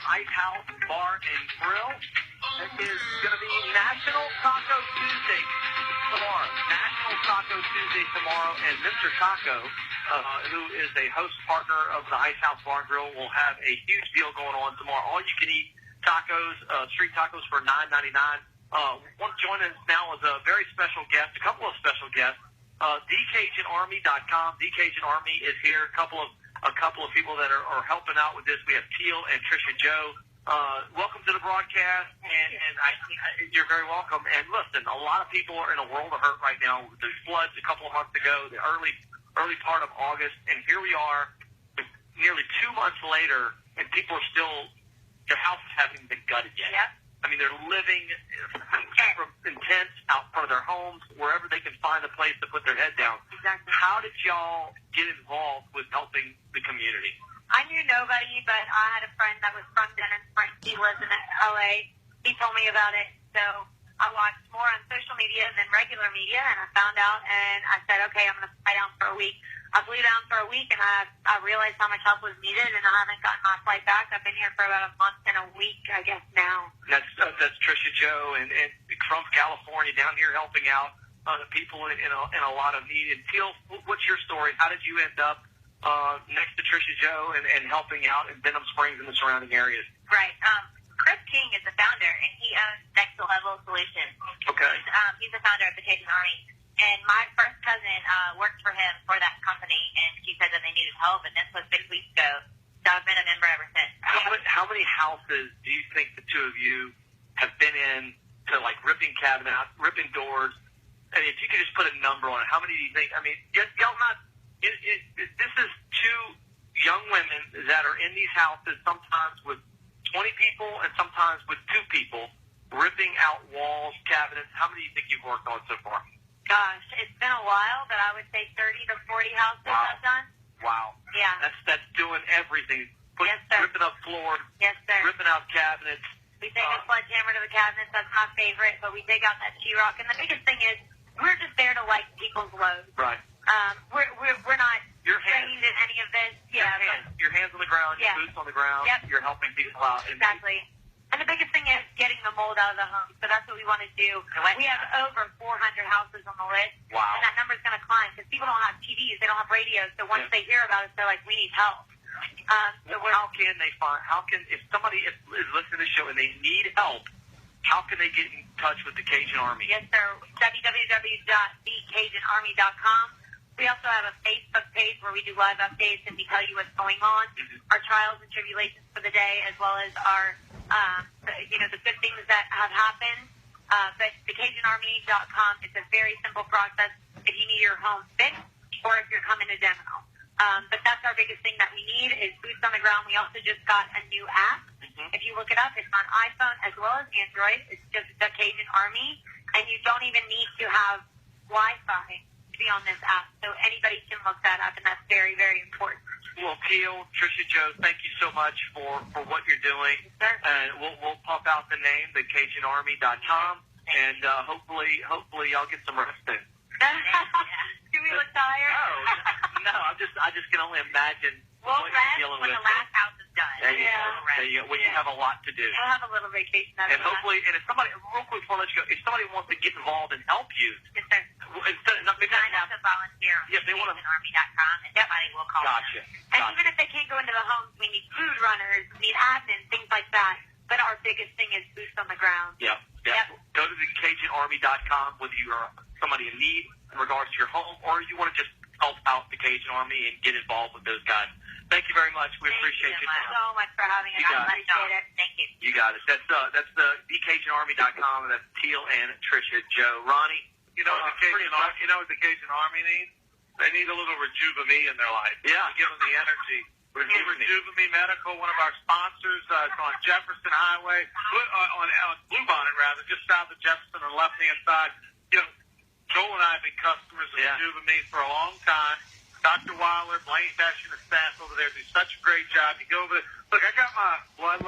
Ice House Bar and Grill. It is going to be National Taco Tuesday tomorrow. National Taco Tuesday tomorrow, and Mr. Taco, who is a host partner of the Ice House Bar and Grill, will have a huge deal going on tomorrow. All you can eat tacos, street tacos for $9.99. Joining us now is a very special guest, a couple of special guests. TheCajunArmy.com. The Cajun Army is here. A couple of people that are helping out with this. We have Teal and Trisha Joe. Welcome to the broadcast, and you're very welcome. And listen, a lot of people are in a world of hurt right now. There's floods a couple of months ago, the early part of August, and here we are, nearly 2 months later, and people are still, their houses haven't been gutted yet. Yep. I mean, they're living in tents out front of their homes, wherever they can find a place to put their head down. Exactly. How did y'all get involved with helping the community? I knew nobody, but I had a friend that was from Denton Springs. He lives in L.A. He told me about it, so I watched more on social media than regular media, and I found out, and I said, okay, I'm going to fly down for a week. I flew down for a week, and I realized how much help was needed, and I haven't gotten my flight back. I've been here for about a month and a week, I guess, now. That's Trisha Joe, and from California down here helping out the people in a lot of need. And Teal, what's your story? How did you end up next to Trisha Joe and helping out in Denham Springs and the surrounding areas? Right. Chris King is the founder, and he owns Next Level Solutions. Okay. He's the founder of the Cajun Army. And my first cousin worked for him for that company, and she said that they needed help, and this was 6 weeks ago. So I've been a member ever since. How many houses do you think the two of you have been in to, like, ripping cabinets, ripping doors? I mean, if you could just put a number on it, how many do you think? I mean, y'all not. This is two young women that are in these houses, sometimes with 20 people and sometimes with 2 people, ripping out walls, cabinets. How many do you think you've worked on so far? Gosh, it's been a while, but I would say 30 to 40 houses I've done. Wow. Yeah. That's doing everything. Yes, sir. Ripping up floors. Yes, sir. Ripping out cabinets. We take a sledgehammer to the cabinets. That's my favorite, but we take out that sheetrock. And the biggest thing is we're just there to lighten people's loads. Right. We're not trained in any of this. Your hands on the ground, your boots on the ground. Yep. You're helping people out. Exactly. And the biggest thing is getting the mold out of the home. So that's what we want to do. We have over 400 houses on the list. Wow. And that number's going to climb because people don't have TVs. They don't have radios. So once they hear about us, they're like, we need help. How can they if somebody is listening to the show and they need help, how can they get in touch with the Cajun Army? Yes, sir. www.thecajunarmy.com. We also have a Facebook page where we do live updates and we tell you what's going on, our trials and tribulations for the day, as well as our, the good things that have happened. But thecajunarmy.com is a very simple process if you need your home fixed or if you're coming to demo. But that's our biggest thing that we need is boots on the ground. We also just got a new app. If you look it up, it's on iPhone as well as Android. It's just the Cajun Army, and you don't even need to have Wi-Fi to be on this app. So anybody can look that up, and that's very, very important. Well, Teal, Trisha Joe, thank you so much for what you're doing. Yes, sir. And we'll pump out the name, thecajunarmy.com, and hopefully y'all get some rest soon. Do we look tired? No, I just can only imagine we'll what rest you're dealing when with. the last house is done. There you go. When you have a lot to do. We'll have a little vacation. And hopefully, and if somebody, real quick before I let you go, if somebody wants to get involved and help you, yes, sir. Sign up to volunteer on CajunArmy.com, and somebody will call Gotcha. And even if they can't go into the homes, we need food runners, we need admin, things like that. But our biggest thing is boots on the ground. Yep. Go to thecajunarmy.com whether you are somebody in need in regards to your home or you want to just help out the Cajun Army and get involved with those guys. Thank you very much. We appreciate you. Thank you so much for having us. I appreciate it. Thank you. You got it. That's the thecajunarmy.com, and that's Teal and Trisha Joe. Ronnie, you know what the Cajun Army needs? They need a little Rejuve-Me in their life. Yeah. Give them the energy. Rejuve-Me Medical, one of our sponsors. It's on Jefferson Highway, on Bluebonnet, rather, just south of Jefferson on the left-hand side. Joel and I have been customers of Rejuve-Me for a long time. Dr. Weiler, Blaine Dash, and the staff over there do such a great job. You go over there. Look, I got my blood